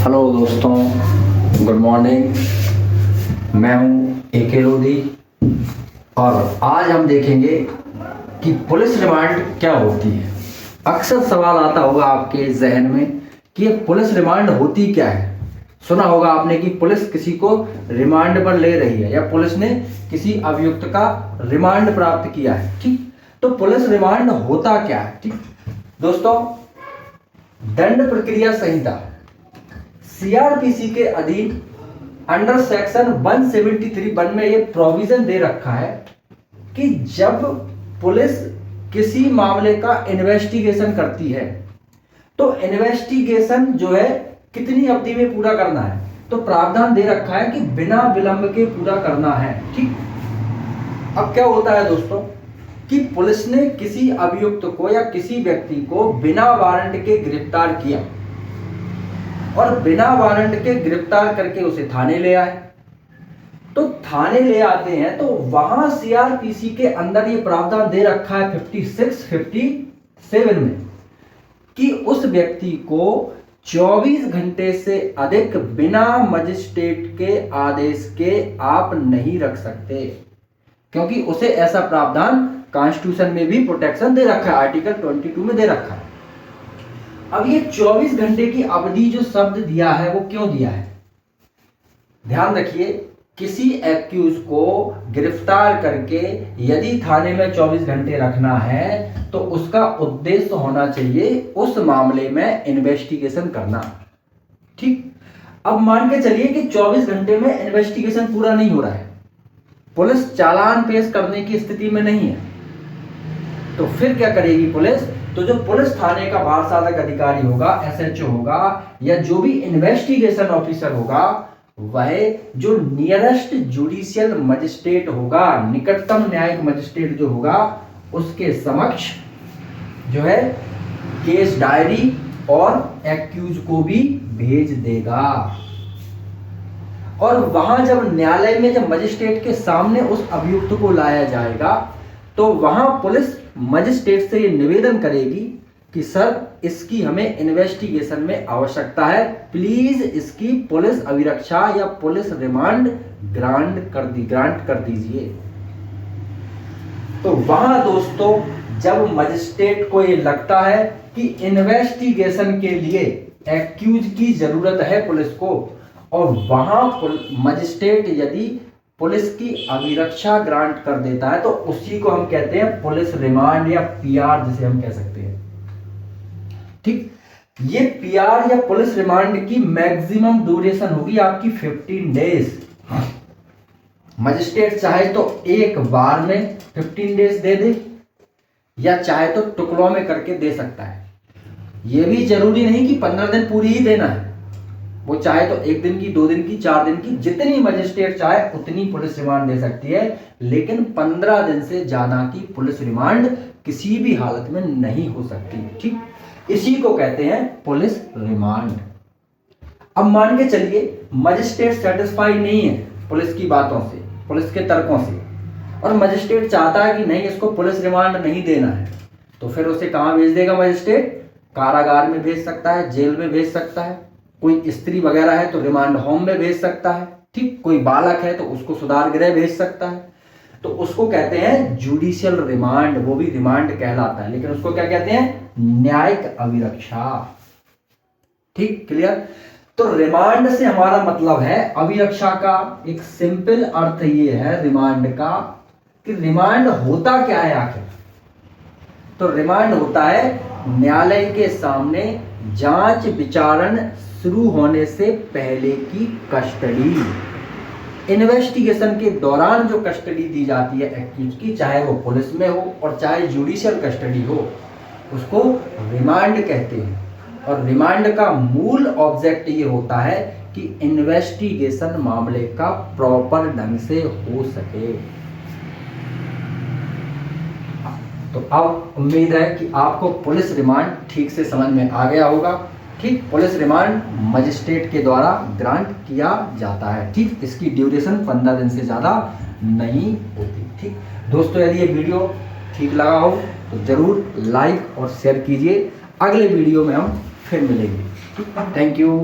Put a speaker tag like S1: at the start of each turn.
S1: Hello दोस्तों, good morning. मैं हूं ए.के. लोधी और आज हम देखेंगे कि पुलिस रिमांड क्या होती है। अक्सर सवाल आता होगा आपके जहन में कि ये पुलिस रिमांड होती क्या है। सुना होगा आपने कि पुलिस किसी को रिमांड पर ले रही है या पुलिस ने किसी अभियुक्त का रिमांड प्राप्त किया है। ठीक, तो पुलिस रिमांड होता क्या है। ठीक दोस्तों, दंड प्रक्रिया संहिता सीआरपीसी के अधीन अंडर सेक्शन 173(1) में ये प्रोविजन दे रखा है कि जब पुलिस किसी मामले का इन्वेस्टिगेशन करती है तो इन्वेस्टिगेशन जो है कितनी अवधि में पूरा करना है। तो प्रावधान दे रखा है कि बिना विलंब के पूरा करना है। ठीक, अब क्या होता है दोस्तों कि पुलिस ने किसी अभियुक्त को या किसी व्यक्ति को बिना वारंट के गिरफ्तार किया और बिना वारंट के गिरफ्तार करके उसे थाने ले आए। तो थाने ले आते हैं तो वहां सीआरपीसी के अंदर ये प्रावधान दे रखा है 56, 57 में कि उस व्यक्ति को 24 घंटे से अधिक बिना मजिस्ट्रेट के आदेश के आप नहीं रख सकते, क्योंकि उसे ऐसा प्रावधान कॉन्स्टिट्यूशन में भी प्रोटेक्शन दे रखा है, आर्टिकल 22 में दे रखा है। अब ये 24 घंटे की अवधि जो शब्द दिया है वो क्यों दिया है, ध्यान रखिए। किसी एक्यूज को गिरफ्तार करके यदि थाने में 24 घंटे रखना है तो उसका उद्देश्य होना चाहिए उस मामले में इन्वेस्टिगेशन करना। ठीक, अब मान के चलिए कि 24 घंटे में इन्वेस्टिगेशन पूरा नहीं हो रहा है, पुलिस चालान पेश करने की स्थिति में नहीं है, तो फिर क्या करेगी पुलिस। तो जो पुलिस थाने का भारसाधक अधिकारी होगा, एसएचओ होगा या जो भी इन्वेस्टिगेशन ऑफिसर होगा, वह जो नियरेस्ट जुडिशियल मजिस्ट्रेट होगा, निकटतम न्यायिक मजिस्ट्रेट जो होगा, उसके समक्ष जो है केस डायरी और एक्यूज को भी भेज देगा। और वहां जब न्यायालय में जब मजिस्ट्रेट के सामने उस अभियुक्त को लाया जाएगा तो वहां पुलिस मजिस्ट्रेट से ये निवेदन करेगी कि सर इसकी हमें इन्वेस्टिगेशन में आवश्यकता है, प्लीज इसकी पुलिस अभिरक्षा या पुलिस रिमांड ग्रांट कर दीजिए। तो वहां दोस्तों जब मजिस्ट्रेट को ये लगता है कि इन्वेस्टिगेशन के लिए एक्यूज की जरूरत है पुलिस को, और वहां मजिस्ट्रेट यदि पुलिस की अभिरक्षा ग्रांट कर देता है तो उसी को हम कहते हैं पुलिस रिमांड या पीआर, जिसे हम कह सकते हैं। ठीक, ये पीआर या पुलिस रिमांड की मैक्सिमम ड्यूरेशन होगी आपकी 15 डेज। मजिस्ट्रेट चाहे तो एक बार में 15 डेज दे दे या चाहे तो टुकड़ों में करके दे सकता है। यह भी जरूरी नहीं कि 15 दिन पूरी ही देना है, वो चाहे तो 1 दिन की, 2 दिन की, 4 दिन की, जितनी मजिस्ट्रेट चाहे उतनी पुलिस रिमांड दे सकती है, लेकिन 15 दिन से ज्यादा की पुलिस रिमांड किसी भी हालत में नहीं हो सकती। ठीक, इसी को कहते हैं पुलिस रिमांड। अब मान के चलिए मजिस्ट्रेट सेटिस्फाई नहीं है पुलिस की बातों से, पुलिस के तर्कों से, और मजिस्ट्रेट चाहता है कि नहीं इसको पुलिस रिमांड नहीं देना है, तो फिर उसे कहां भेज देगा मजिस्ट्रेट। कारागार में भेज सकता है, जेल में भेज सकता है, कोई स्त्री वगैरह है तो रिमांड होम में भेज सकता है। ठीक, कोई बालक है तो उसको सुधार गृह भेज सकता है, तो उसको कहते हैं जुडिशियल रिमांड, वो भी रिमांड कहलाता है, लेकिन उसको क्या कहते हैं, न्यायिक अभिरक्षा। ठीक, क्लियर। तो रिमांड से हमारा मतलब है अभिरक्षा का एक सिंपल अर्थ ये है रिमांड का कि रिमांड होता क्या है आखिर। तो रिमांड होता है न्यायालय के सामने जांच विचारण शुरू होने से पहले की कस्टडी। इन्वेस्टिगेशन के दौरान जो कस्टडी दी जाती है एक्यूज की, चाहे वो पुलिस में हो और चाहे जुडिशियल कस्टडी हो, उसको रिमांड कहते हैं। और रिमांड का मूल ऑब्जेक्ट ये होता है कि इन्वेस्टिगेशन मामले का प्रॉपर ढंग से हो सके। तो अब उम्मीद है कि आपको पुलिस रिमांड ठीक से समझ में आ गया होगा। ठीक, पुलिस रिमांड मजिस्ट्रेट के द्वारा ग्रांट किया जाता है। ठीक, इसकी ड्यूरेशन 15 दिन से ज़्यादा नहीं होती। ठीक दोस्तों, यदि ये वीडियो ठीक लगा हो तो ज़रूर लाइक और शेयर कीजिए। अगले वीडियो में हम फिर मिलेंगे। ठीक, थैंक यू।